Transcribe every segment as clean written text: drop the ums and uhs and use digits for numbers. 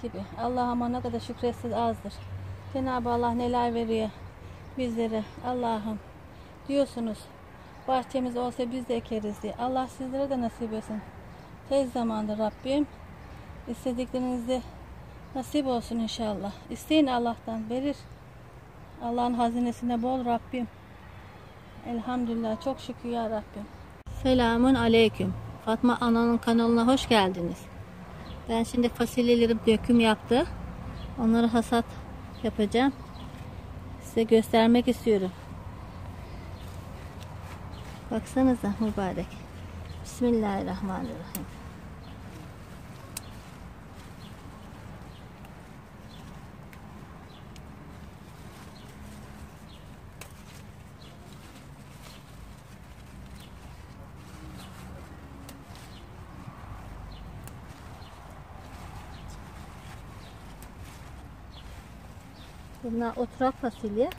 gibi. Allah'ıma ne kadar şükretsiz azdır. Cenab-ı Allah neler veriyor bizlere. Allah'ım diyorsunuz, bahçemiz olsa biz de ekeriz diye. Allah sizlere de nasip etsin. Tez zamanda Rabbim istediklerinizi nasip olsun inşallah. İsteyin, Allah'tan verir. Allah'ın hazinesinde bol Rabbim. Elhamdülillah, çok şükür ya Rabbim. Selamun aleyküm. Fatma Ana'nın kanalına hoş geldiniz. Ben şimdi fasulyelerim döküm yaptı. Onları hasat yapacağım. Size göstermek istiyorum. Baksanıza mübarek. Bismillahirrahmanirrahim. Bunlar oturak fasulye.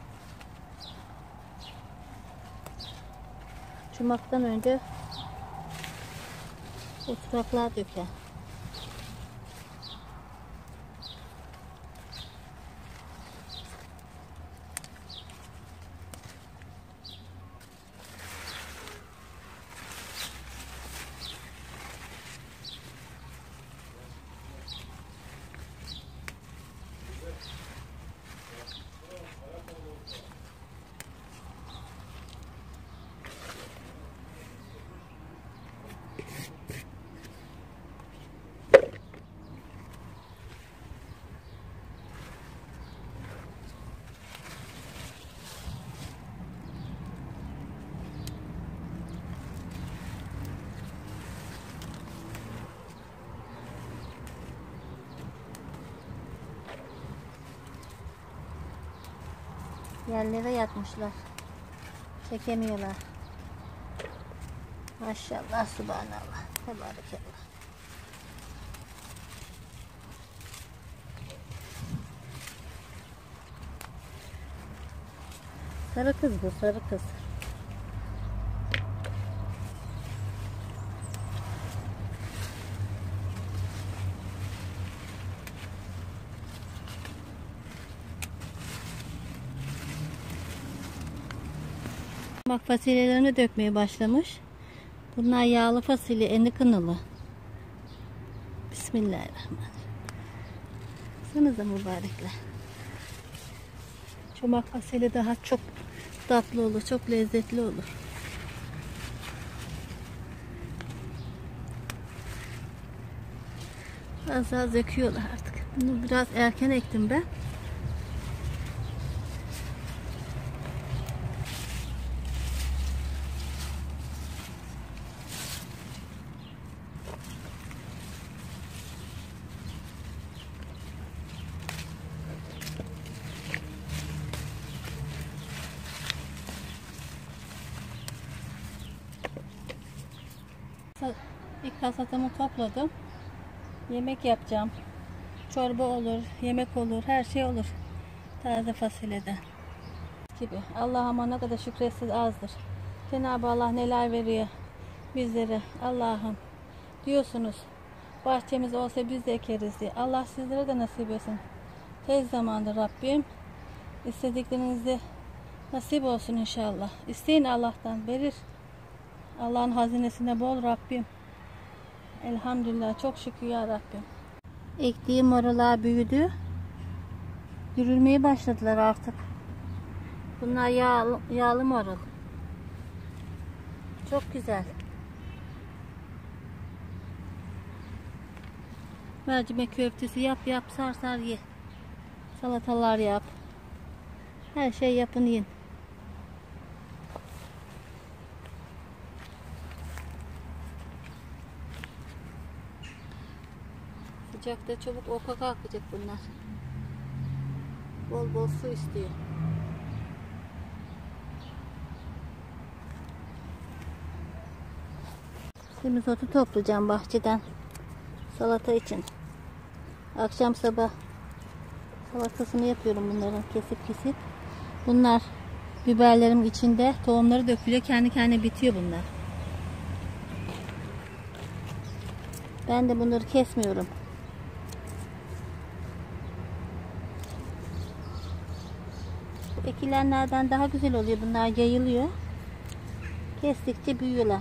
Çumaktan önce oturaklar döker. Yerlere yatmışlar. Çekemiyorlar. Maşallah, subhanallah. Tebarikallah. Sarı kız bu, sarı kız. Bak, fasulyelerini dökmeye başlamış. Bunlar yağlı fasulye, eni kınalı. Bismillahirrahmanirrahim. Baksanıza mübarekler. Çomak fasulye daha çok tatlı olur, çok lezzetli olur. Az döküyorlar artık. Bunu biraz erken ektim ben. İlk hasatımı topladım. Yemek yapacağım. Çorba olur, yemek olur, her şey olur. Taze fasulyeden. Gibi. Allah'ıma ne kadar şükretsiz azdır. Cenab-ı Allah neler veriyor bizlere. Allah'ım diyorsunuz, bahçemiz olsa biz de ekeriz diye. Allah sizlere de nasip etsin. Tez zamanda Rabbim istediklerinizi nasip olsun inşallah. İsteyin, Allah'tan verir. Allah'ın hazinesinde bol Rabbim. Elhamdülillah, çok şükür ya Rabbim. Ektiğim marullar büyüdü. Dürülmeye başladılar artık. Bunlar yağlı marul. Çok güzel. Mercimek köftesi yap, sar ye. Salatalar yap. Her şey yapın, yiyin. Sıcakta çabuk oka kalkacak bunlar. Bol bol su istiyor. Semizotu toplayacağım bahçeden. Salata için. Akşam sabah salatasını yapıyorum bunların, kesip. Bunlar biberlerim içinde, tohumları dökülüyor, kendi kendine bitiyor bunlar. Ben de bunları kesmiyorum. Ekilenlerden daha güzel oluyor. Bunlar yayılıyor. Kestikçe büyüyorlar.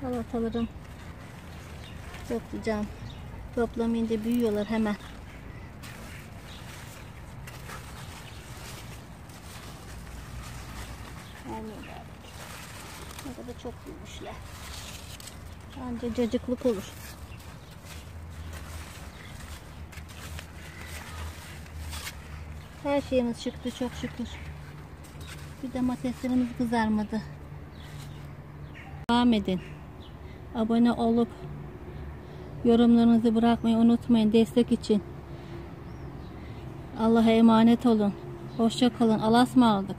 Salatalarım toplayacağım. Toplamayınca büyüyorlar hemen. Ne kadar çok büyümüşler. Anca cacıklık olur. Her şeyimiz çıktı çok şükür. Bir domateslerimiz kızarmadı. Devam edin. Abone olup yorumlarınızı bırakmayı unutmayın destek için. Allah'a emanet olun. Hoşça kalın. Allah'a ısmarladık.